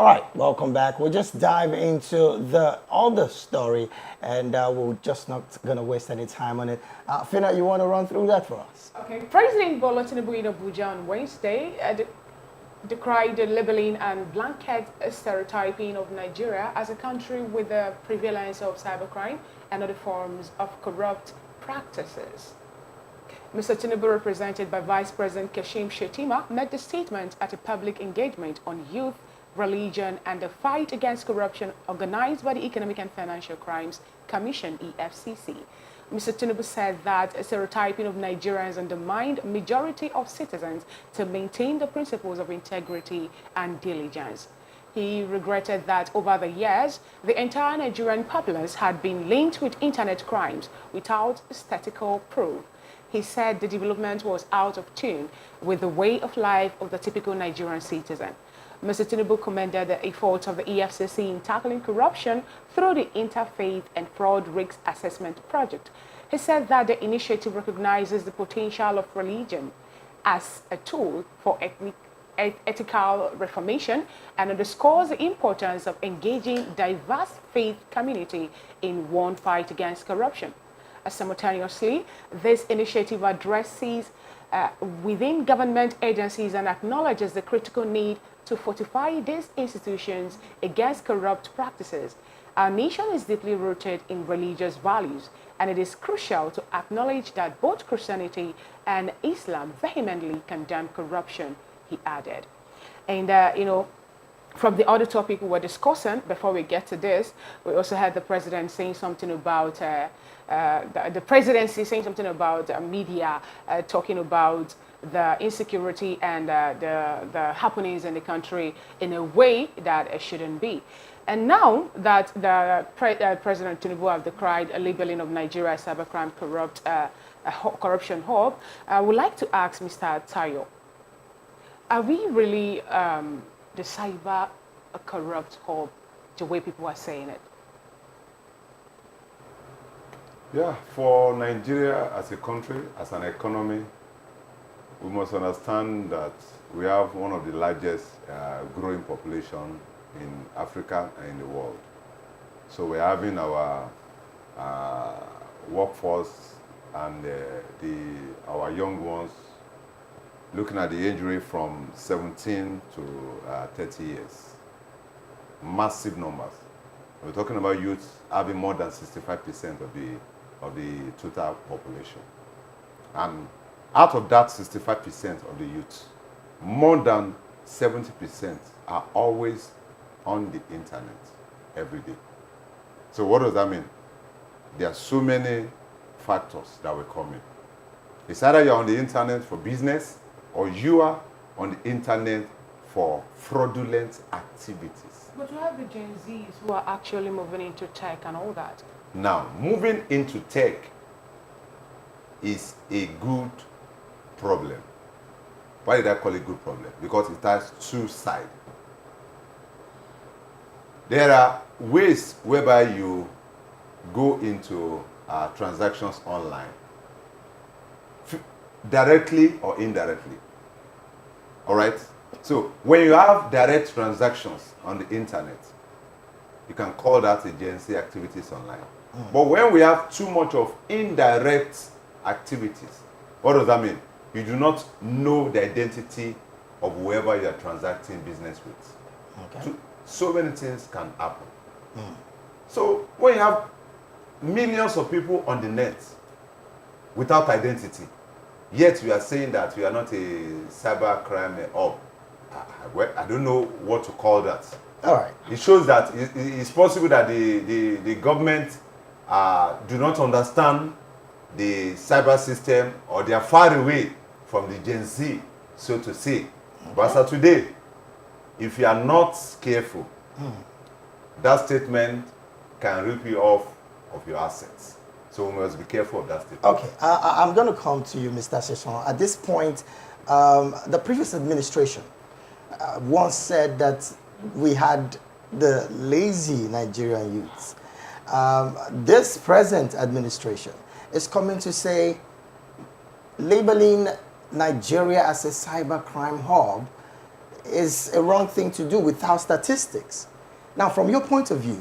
All right, welcome back. We'll just dive into the other story, and we're just not going to waste any time on it. Fina, you want to run through that for us? Okay. President Bola Tinubu in Abuja on Wednesday decried the labeling and blanket stereotyping of Nigeria as a country with the prevalence of cybercrime and other forms of corrupt practices. Mr. Tinubu, represented by Vice President Kashim Shettima, made the statement at a public engagement on youth, religion, and the fight against corruption organized by the Economic and Financial Crimes Commission, EFCC. Mr. Tinubu said that stereotyping of Nigerians undermined majority of citizens to maintain the principles of integrity and diligence. He regretted that over the years, the entire Nigerian populace had been linked with internet crimes without statistical proof. He said the development was out of tune with the way of life of the typical Nigerian citizen. Mr. Tinubu commended the efforts of the EFCC in tackling corruption through the Interfaith and Fraud Risk Assessment Project. He said that the initiative recognizes the potential of religion as a tool for ethical reformation and underscores the importance of engaging diverse faith community in one fight against corruption. Simultaneously, this initiative addresses within government agencies and acknowledges the critical need to fortify these institutions against corrupt practices. Our nation is deeply rooted in religious values, and it is crucial to acknowledge that both Christianity and Islam vehemently condemn corruption, he added. And, from the other topic we were discussing, before we get to this, we also had the president saying something about the presidency saying something about media, talking about the insecurity and the happenings in the country in a way that it shouldn't be. And now that the President Tinubu have decried a labeling of Nigeria as cybercrime corruption hub, I would like to ask Mr. Tayo, are we really the cyber a corrupt hub, the way people are saying it? Yeah, for Nigeria as a country, as an economy, we must understand that we have one of the largest growing population in Africa and in the world. So we're having our workforce and our young ones looking at the age rate from 17 to 30 years. Massive numbers. We're talking about youth having more than 65% of the total population. And out of that 65% of the youth, more than 70% are always on the internet every day. So what does that mean? There are so many factors that will come in. It's either you're on the internet for business or you are on the internet for fraudulent activities. But you have the Gen Zs who are actually moving into tech and all that. Now, moving into tech is a good problem. Why did I call it good problem? Because it has two sides. There are ways whereby you go into transactions online, directly or indirectly. All right? So when you have direct transactions on the internet, you can call that agency activities online. But when we have too much of indirect activities, what does that mean? You do not know the identity of whoever you are transacting business with. Okay. So many things can happen. So when you have millions of people on the net without identity, yet we are saying that we are not a cyber crime hub, I don't know what to call that. All right. It shows that it's possible that the government do not understand the cyber system, or they are far away from the Gen Z, so to say. But as of today, if you are not careful, that statement can rip you off of your assets. So we must be careful of that statement. Okay, I'm going to come to you, Mr. Sesson. At this point, the previous administration once said that we had the lazy Nigerian youths. This present administration is coming to say labeling Nigeria as a cybercrime hub is a wrong thing to do without statistics. Now, from your point of view,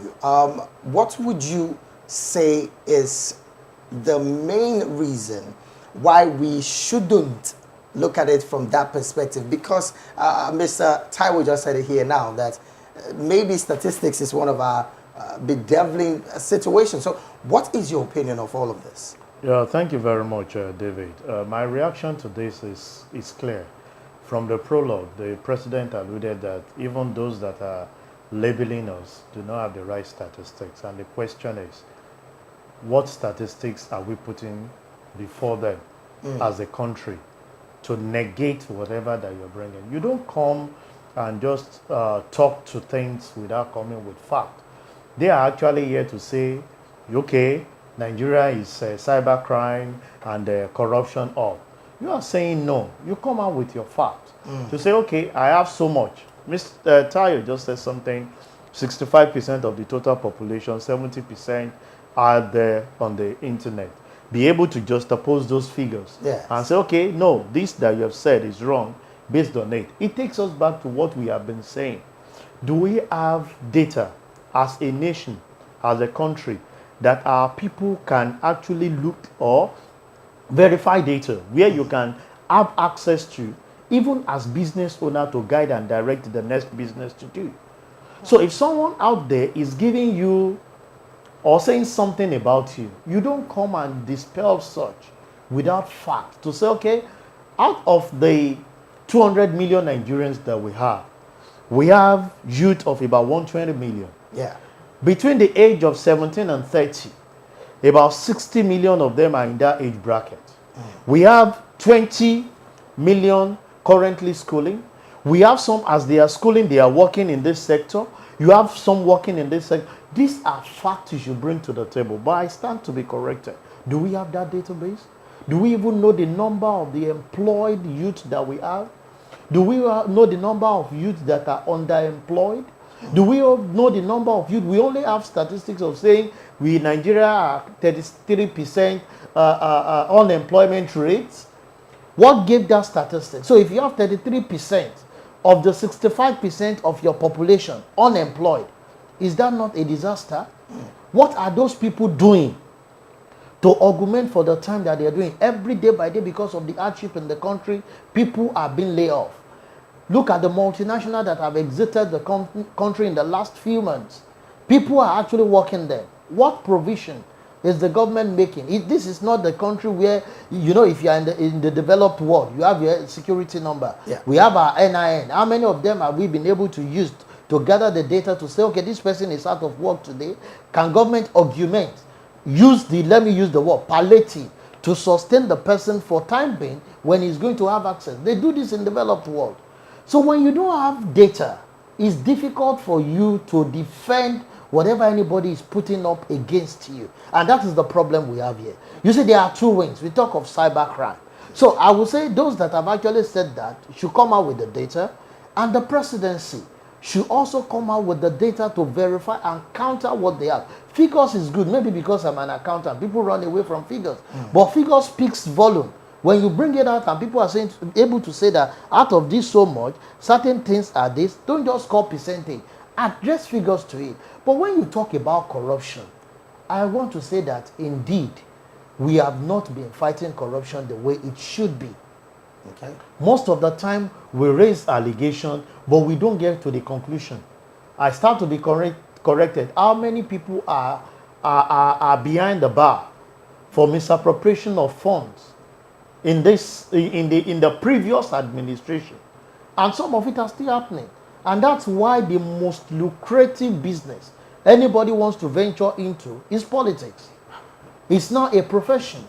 what would you say is the main reason why we shouldn't look at it from that perspective? Because Mr. Taiwo just said it here now that maybe statistics is one of our bedeviling situations. So what is your opinion of all of this? Yeah, thank you very much, David. My reaction to this is clear. From the prologue, the president alluded that even those that are labeling us do not have the right statistics. And the question is, what statistics are we putting before them as a country to negate whatever that you're bringing? You don't come and just talk to things without coming with fact. They are actually here to say, okay, Nigeria is cybercrime and corruption all. You are saying no. You come out with your fact. To say, okay, I have so much. Mr. Tayo just said something, 65% of the total population, 70% are there on the internet. Be able to juxtapose those figures and say, okay, no, this that you have said is wrong based on it. It takes us back to what we have been saying. Do we have data as a nation, as a country, that our people can actually look or verify data where you can have access to, even as business owner, to guide and direct the next business to do? So if someone out there is giving you or saying something about you, you don't come and dispel such without fact to say, okay, out of the 200 million Nigerians that we have youth of about 120 million. Yeah. Between the age of 17 and 30, about 60 million of them are in that age bracket. We have 20 million currently schooling. We have some, as they are schooling, they are working in this sector. You have some working in this sector. These are facts you should bring to the table. But I stand to be corrected. Do we have that database? Do we even know the number of the employed youth that we have? Do we know the number of youth that are underemployed? Do we know the number of youth? We only have statistics of saying we in Nigeria are 33% unemployment rates. What gave that statistic? So if you have 33% of the 65% of your population unemployed, is that not a disaster? What are those people doing to augment for the time that they are doing? Every day by day, because of the hardship in the country, people are being laid off. Look at the multinationals that have exited the country in the last few months. People are actually working there. What provision is the government making? This is not the country where, you know, if you are in the developed world, you have your security number. Yeah. We have our NIN. How many of them have we been able to use to gather the data to say, okay, this person is out of work today? Can government augment, let me use the word, palliative, to sustain the person for time being when he's going to have access? They do this in developed world. So when you don't have data, it's difficult for you to defend whatever anybody is putting up against you. And that is the problem we have here. You see, there are two wings. We talk of cybercrime. So I would say those that have actually said that should come out with the data, and the presidency should also come out with the data to verify and counter what they have. Figures is good, maybe because I'm an accountant. People run away from figures. But figures speaks volume. When you bring it out and people are able to say that out of this so much, certain things are this, don't just call percentage. Address figures to it. But when you talk about corruption, I want to say that indeed, we have not been fighting corruption the way it should be. Okay. Most of the time, we raise allegations, but we don't get to the conclusion. I start to be corrected. How many people are behind the bar for misappropriation of funds in the previous administration? And some of it are still happening. And that's why the most lucrative business anybody wants to venture into is politics. It's not a profession.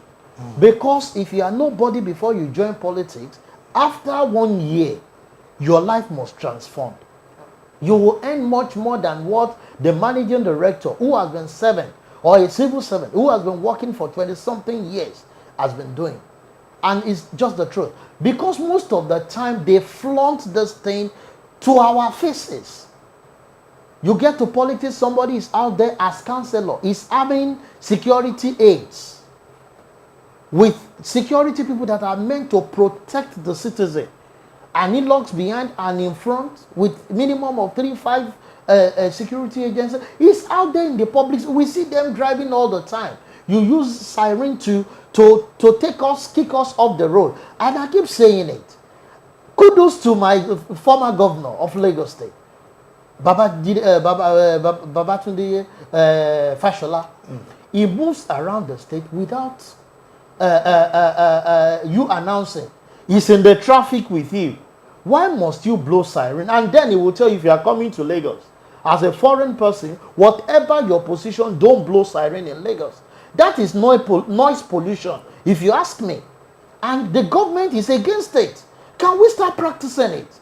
Because if you are nobody before you join politics, after 1 year, your life must transform. You will earn much more than what the managing director who has been serving, or a civil servant who has been working for 20-something years has been doing. And it's just the truth. Because most of the time, they flaunt this thing to our faces. You get to politics, somebody is out there as counselor, is having security aids with security people that are meant to protect the citizen. and he locks behind and in front with minimum of 3-5 security agencies. He's out there in the public. We see them driving all the time. You use siren to kick us off the road. And I keep saying it. Kudos to my former governor of Lagos State, Babatunde Fashola. He moves around the state without you announcing. He's in the traffic with you. Why must you blow siren? And then he will tell you, if you are coming to Lagos as a foreign person, whatever your position, don't blow siren in Lagos. That is noise pollution, if you ask me. And the government is against it. Can we start practicing it?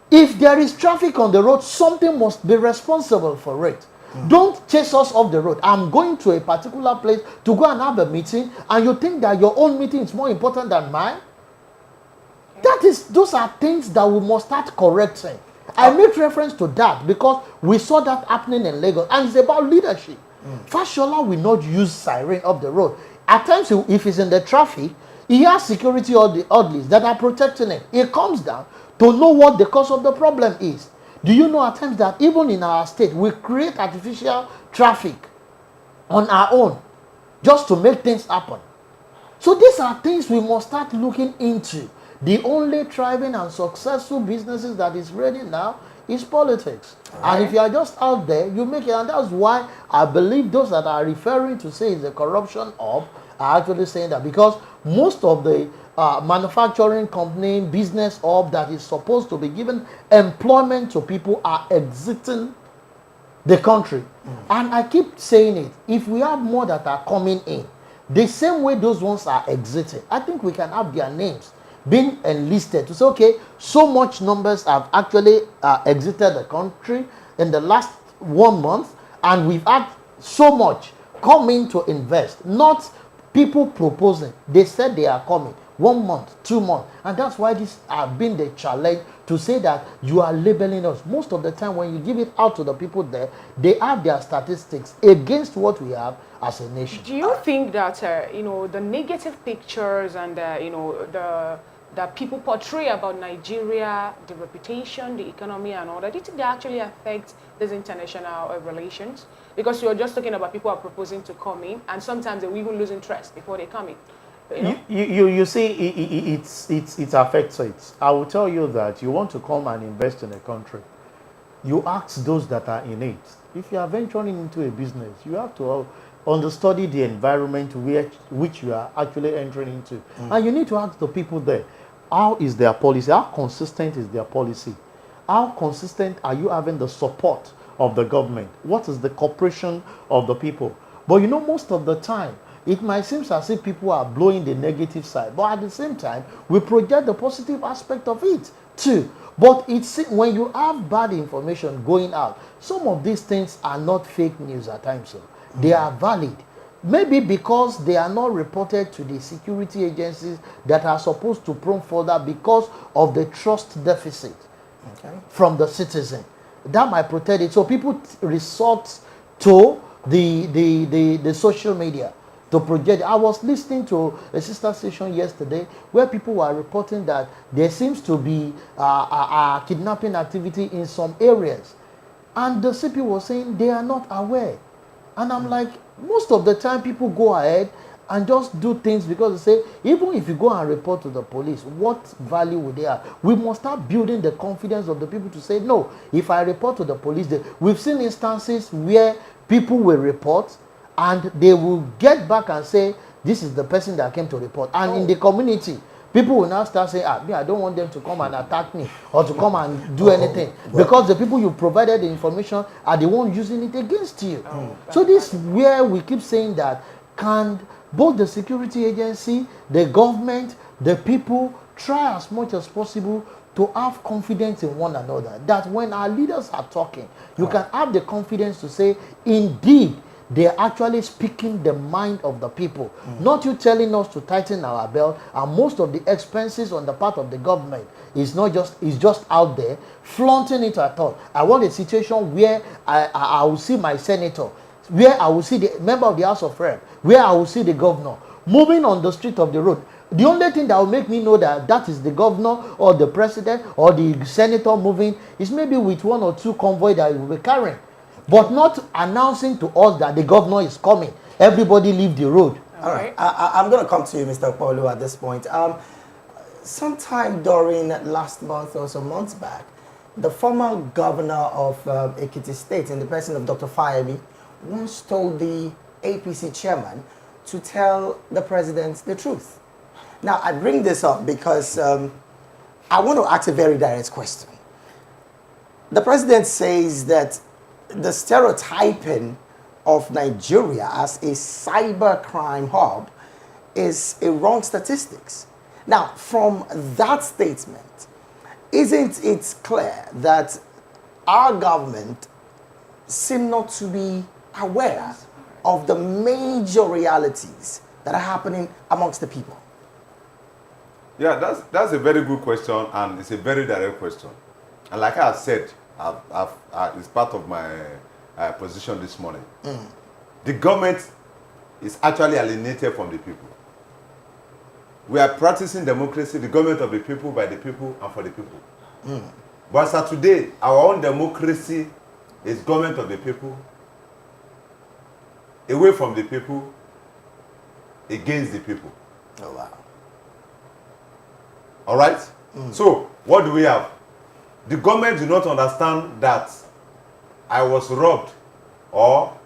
If there is traffic on the road, something must be responsible for it. Don't chase us off the road. I'm going to a particular place to go and have a meeting, and you think that your own meeting is more important than mine? Those are things that we must start correcting. I make reference to that because we saw that happening in Lagos, and it's about leadership. Fashola will not use siren up the road. At times, if he's in the traffic, he has security orderlies that are protecting him. He comes down to know what the cause of the problem is. Do you know at times that even in our state, we create artificial traffic on our own just to make things happen? So these are things we must start looking into. The only thriving and successful businesses that is ready now is politics. Right. And if you are just out there, you make it. And that's why I believe those that are referring to say it's a corruption hub are actually saying that, because most of the manufacturing company, business hub that is supposed to be giving employment to people are exiting the country. And I keep saying it, if we have more that are coming in, the same way those ones are exiting, I think we can have their names being enlisted to say, okay, so much numbers have actually exited the country in the last 1 month, and we've had so much coming to invest, not people proposing. They said they are coming 1 month, 2 months, and that's why this has been the challenge to say that you are labeling us. Most of the time when you give it out to the people there, they have their statistics against what we have as a nation. Do you think that the negative pictures and that people portray about Nigeria, the reputation, the economy and all that, do you think they actually affect these international relations? Because you're just talking about people are proposing to come in, and sometimes they will even lose interest before they come in. You see, it affects it. I will tell you that you want to come and invest in a country, you ask those that are in it. If you are venturing into a business, you have to understudy the environment which you are actually entering into. And you need to ask the people there, how is their policy? How consistent is their policy? How consistent are you having the support of the government? What is the cooperation of the people? But most of the time, it might seem as if people are blowing the negative side. But at the same time, we project the positive aspect of it too. But when you have bad information going out, some of these things are not fake news at times. So they are valid. Maybe because they are not reported to the security agencies that are supposed to probe further because of the trust deficit from the citizen. That might protect it. So people resort to the social media to project. I was listening to a sister station yesterday where people were reporting that there seems to be a kidnapping activity in some areas. And the CP was saying they are not aware. And I'm like, most of the time people go ahead and just do things because they say, even if you go and report to the police, what value would they have? We must start building the confidence of the people to say, no, if I report to the police, we've seen instances where people will report and they will get back and say, this is the person that came to report. And in the community, people will now start saying, I don't want them to come and attack me or to come and do anything. Because the people you provided the information are the ones using it against you. So this is where we keep saying that, can both the security agency, the government, the people try as much as possible to have confidence in one another. That when our leaders are talking, you can have the confidence to say, indeed, they're actually speaking the mind of the people. Not you telling us to tighten our belt, and most of the expenses on the part of the government is just out there flaunting it at all. I want a situation where I will see my senator, where I will see the member of the House of Rep, where I will see the governor moving on the street of the road. The only thing that will make me know that that is the governor or the president or the senator moving is maybe with 1 or 2 convoy that he will be carrying, but not announcing to us that the governor is coming. Everybody leave the road. All right. I'm going to come to you, Mr. Paulo, at this point. Sometime during last month or some months back, the former governor of Ekiti State, in the person of Dr. Fayemi, once told the APC chairman to tell the president the truth. Now, I bring this up because I want to ask a very direct question. The president says that the stereotyping of Nigeria as a cybercrime hub is a wrong statistics. Now, from that statement, isn't it clear that our government seem not to be aware of the major realities that are happening amongst the people? Yeah, that's a very good question, and it's a very direct question. And like I said, it's part of my position this morning. The government is actually alienated from the people. We are practicing democracy, the government of the people, by the people, and for the people. But as of today, our own democracy is government of the people, away from the people, against the people. Oh, wow. All right? So, what do we have? The government do not understand that I was robbed, or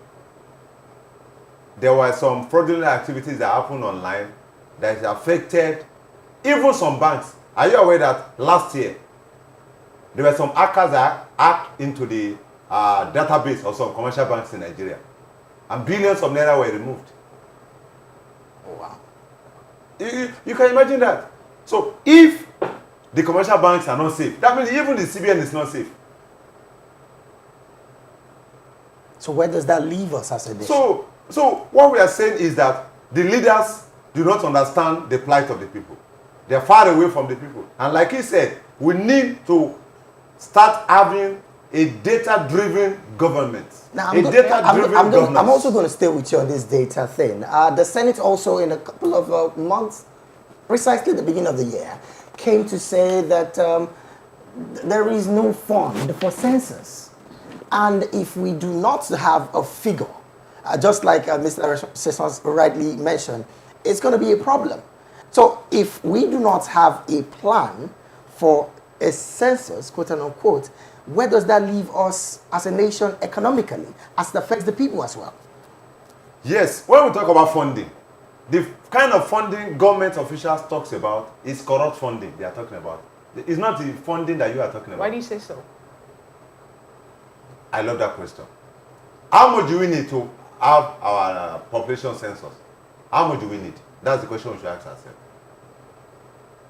there were some fraudulent activities that happened online that affected even some banks. Are you aware that last year there were some hackers that hacked into the database of some commercial banks in Nigeria, and billions of naira were removed? Oh, wow. You can imagine that. So if the commercial banks are not safe, that means even the CBN is not safe. So where does that leave us as a nation? So what we are saying is that the leaders do not understand the plight of the people. They are far away from the people. And like he said, we need to start having a data-driven government. Now, I'm also going to stay with you on this data thing. The Senate also, in a couple of months, precisely the beginning of the year, came to say that there is no fund for census. And if we do not have a figure, just like Mr. Sessions rightly mentioned, it's going to be a problem. So if we do not have a plan for a census, quote unquote, where does that leave us as a nation economically, as it affects the people as well? Yes, when we talk about funding, the kind of funding government officials talks about is corrupt funding they are talking about. It's not the funding that you are talking about. Why do you say so? I love that question. How much do we need to have our population census? How much do we need? That's the question we should ask ourselves.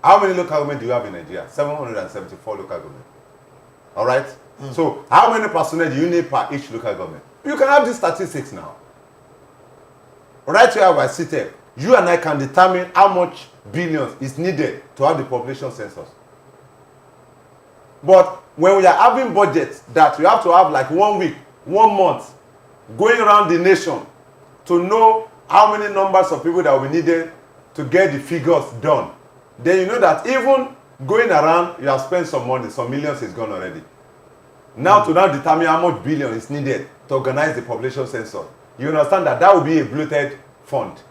How many local government do you have in Nigeria? 774 local government. All right? So how many personnel do you need per each local government? You can have these statistics now. Right here we're seated. You and I can determine how much billions is needed to have the population census. But when we are having budgets that we have to have like 1 week, 1 month, going around the nation to know how many numbers of people that will be needed to get the figures done, then you know that even going around, you have spent some money, some millions is gone already. Now to now determine how much billion is needed to organize the population census, you understand that that will be a bloated fund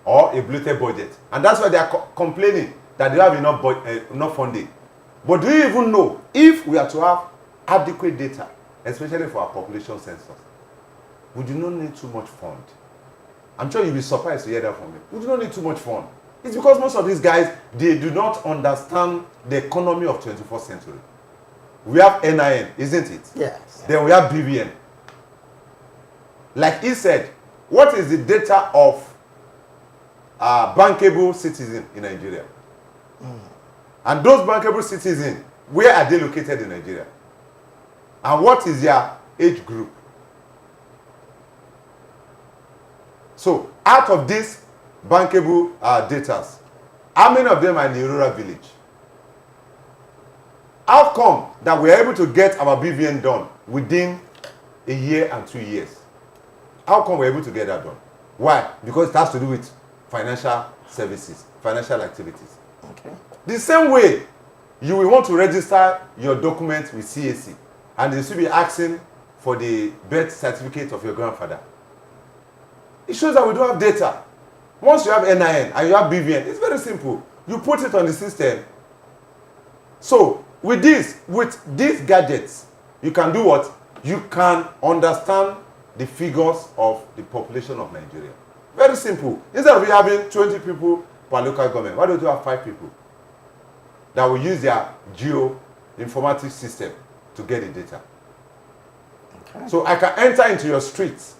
or a bloated budget. And that's why they are complaining that they have enough funding. But do you even know, if we are to have adequate data, especially for our population census, we do not need too much fund. I'm sure you'll be surprised to hear that from me. We do not need too much fund. It's because most of these guys, they do not understand the economy of 21st century. We have NIN, isn't it? Yes. Then we have BVN. Like he said, what is the data of bankable citizen in Nigeria? And those bankable citizens, where are they located in Nigeria? And what is their age group? So, out of these bankable data, how many of them are in a rural village? How come that we are able to get our BVN done within a year and 2 years? How come we're able to get that done? Why? Because it has to do with financial services, financial activities. Okay. The same way, you will want to register your document with CAC, and they should be asking for the birth certificate of your grandfather. It shows that we don't have data. Once you have NIN and you have BVN, it's very simple. You put it on the system. So with these gadgets, you can do what? You can understand the figures of the population of Nigeria. Very simple. Instead of you having 20 people per local government, why don't you have 5 people that will use their geo-informatics system to get the data? Okay. So I can enter into your streets.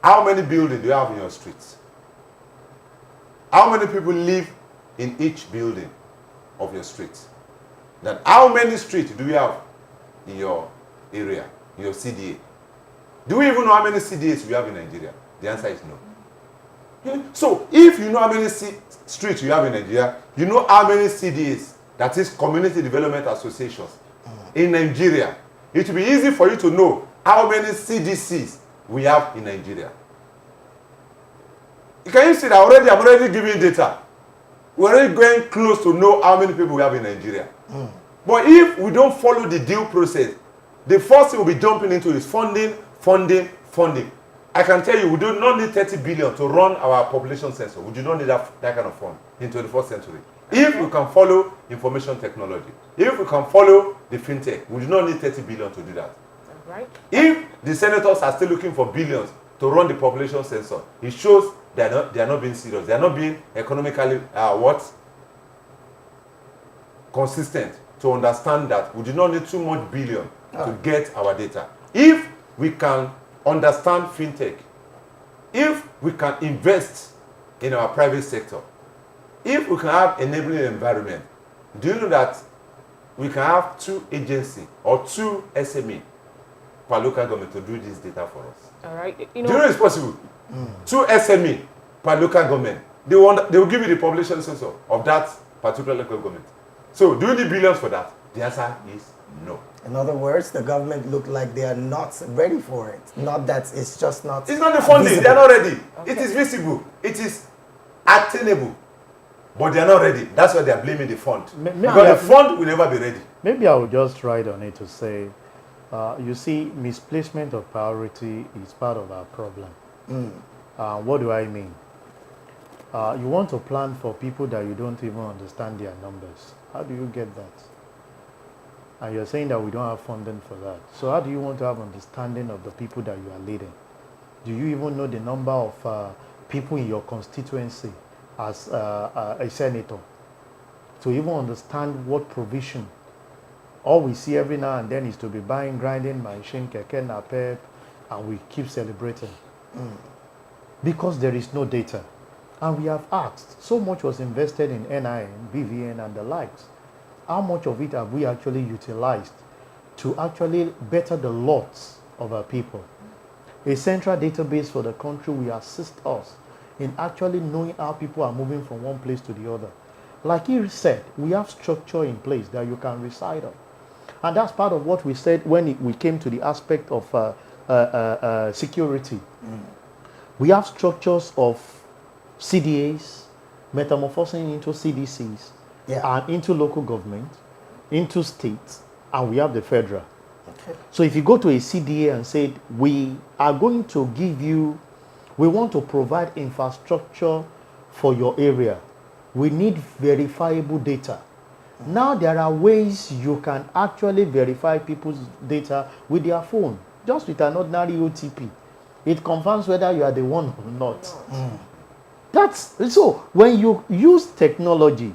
How many buildings do you have in your streets? How many people live in each building of your streets? Then how many streets do you have in your area, in your CDA? Do we even know how many CDAs we have in Nigeria? The answer is no. So if you know how many streets you have in Nigeria, you know how many CDAs, that is Community Development Associations, in Nigeria. It will be easy for you to know how many CDCs we have in Nigeria. Can you see that already? I'm already giving data. We're already going close to know how many people we have in Nigeria. But if we don't follow the due process, the first thing we'll be jumping into is funding. I can tell you, we do not need 30 billion to run our population census. We do not need that kind of fund in 21st century. If we can follow information technology, if we can follow the fintech, we do not need 30 billion to do that. Right. If the senators are still looking for billions to run the population census, it shows they are not being serious. They are not being economically consistent to understand that we do not need too much billion to get our data. If we can understand fintech, if we can invest in our private sector, if we can have enabling environment, do you know that we can have 2 agencies or 2 SME per local government to do this data for us? All right. Do you know it's possible? 2 SME per local government. They will give you the population census of that particular local government. So do you need billions for that? The answer is no. In other words, the government look like they are not ready for it. Not that it's just not. It's not the funding. visible. They are not ready. Okay. It is visible. It is attainable. But they are not ready. That's why they are blaming the fund. Because the fund will never be ready. Maybe I will just write on it to say, you see, misplacement of priority is part of our problem. What do I mean? You want to plan for people that you don't even understand their numbers. How do you get that? And you're saying that we don't have funding for that. So how do you want to have understanding of the people that you are leading? Do you even know the number of people in your constituency as a senator? To even understand what provision. All we see every now and then is to be buying grinding machine, keke napep, and we keep celebrating. Because there is no data. And we have asked, so much was invested in NIN, BVN, and the likes. How much of it have we actually utilized to actually better the lots of our people? A central database for the country will assist us in actually knowing how people are moving from one place to the other. Like he said, we have structure in place that you can reside on. And that's part of what we said when we came to the aspect of security. We have structures of CDAs, metamorphosing into CDCs, and into local government, into states, and we have the federal. Okay. So if you go to a CDA and say, we are going to give you, we want to provide infrastructure for your area, we need verifiable data. Now there are ways you can actually verify people's data with their phone, just with an ordinary OTP. It confirms whether you are the one or not. That's so when you use technology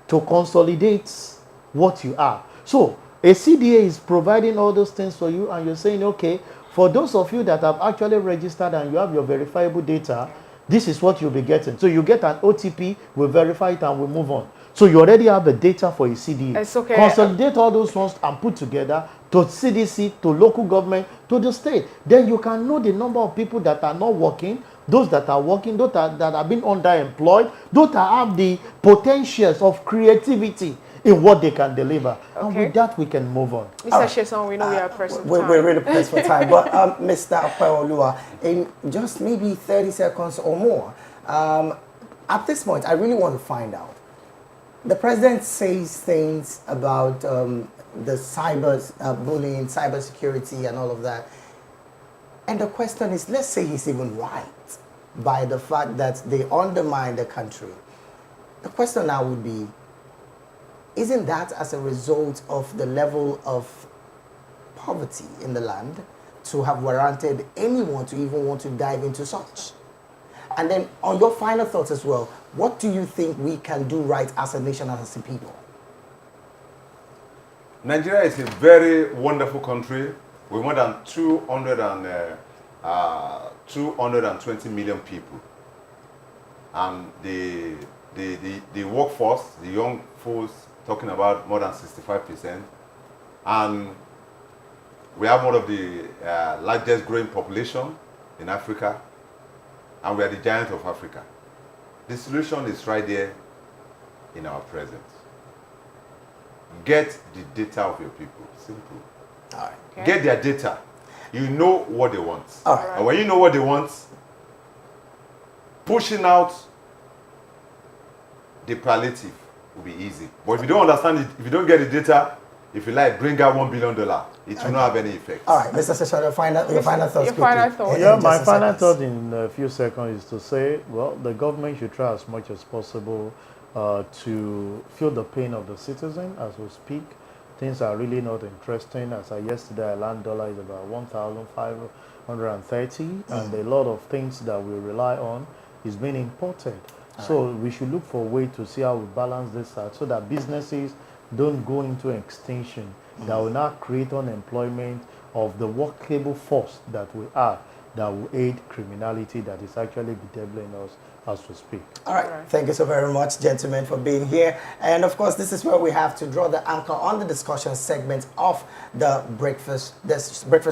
to consolidate what you are. So a CDA is providing all those things for you, and you're saying, okay, for those of you that have actually registered and you have your verifiable data, this is what you'll be getting. So you get an OTP, we'll verify it, and we'll move on. So you already have the data for a CDA. It's okay. Consolidate all those ones and put together to CDC, to local government, to the state. Then you can know the number of people that are not working, those that are working, those that are being underemployed, those that have the potentials of creativity in what they can deliver. Okay. And with that, we can move on. Mr. Sheson, we know we are pressed for time. We're really pressed for time. But Mr. Apeolua, in just maybe 30 seconds or more, at this point, I really want to find out. The president says things about the cyber bullying, cyber security, and all of that. And the question is, let's say he's even right by the fact that they undermine the country. The question now would be, isn't that as a result of the level of poverty in the land to have warranted anyone to even want to dive into such? And then on your final thoughts as well, what do you think we can do right as a nation and as a people? Nigeria is a very wonderful country with more than 220 million people. And the workforce, the young folks, talking about more than 65%. And we have one of the largest growing population in Africa. And we are the giant of Africa. The solution is right there in our present. Get the data of your people. Simple. All right. Okay. Get their data. You know what they want. All right. And when you know what they want, pushing out the palliative will be easy. But if you don't understand it, if you don't get the data, if you like, bring out $1 billion, it will not have any effect. All right, Mr. Session, your final thoughts. Your final thoughts. Yeah, In my just a final second. thought in a few seconds is to say, well, the government should try as much as possible to feel the pain of the citizen as we speak. Things are really not interesting. As I yesterday, a land dollar is about 1,530, and a lot of things that we rely on is being imported. So we should look for a way to see how we balance this out so that businesses don't go into extinction that will not create unemployment of the workable force that we are, that will aid criminality that is actually bedeviling us as we speak. All right. Thank you so very much, gentlemen, for being here. And of course, this is where we have to draw the anchor on the discussion segment of the breakfast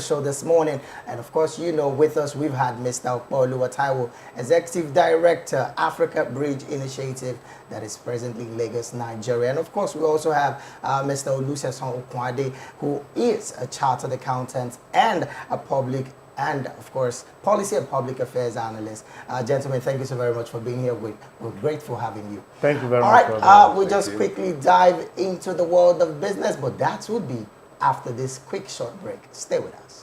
show this morning. And of course, you know, with us, we've had Mr. Oluwataiwo, Executive Director, Africa Bridge Initiative, that is presently in Lagos, Nigeria. And of course, we also have Mr. Olusegun Okwade, who is a chartered accountant and a public and, of course, policy and public affairs analyst. Gentlemen, thank you so very much for being here. We're grateful having you. Thank you very All much. right, we'll just quickly dive into the world of business, but that would be after this quick short break. Stay with us.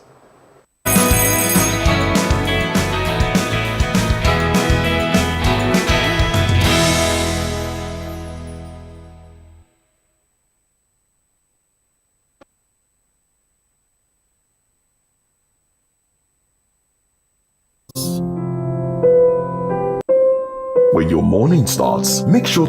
When your morning starts, make sure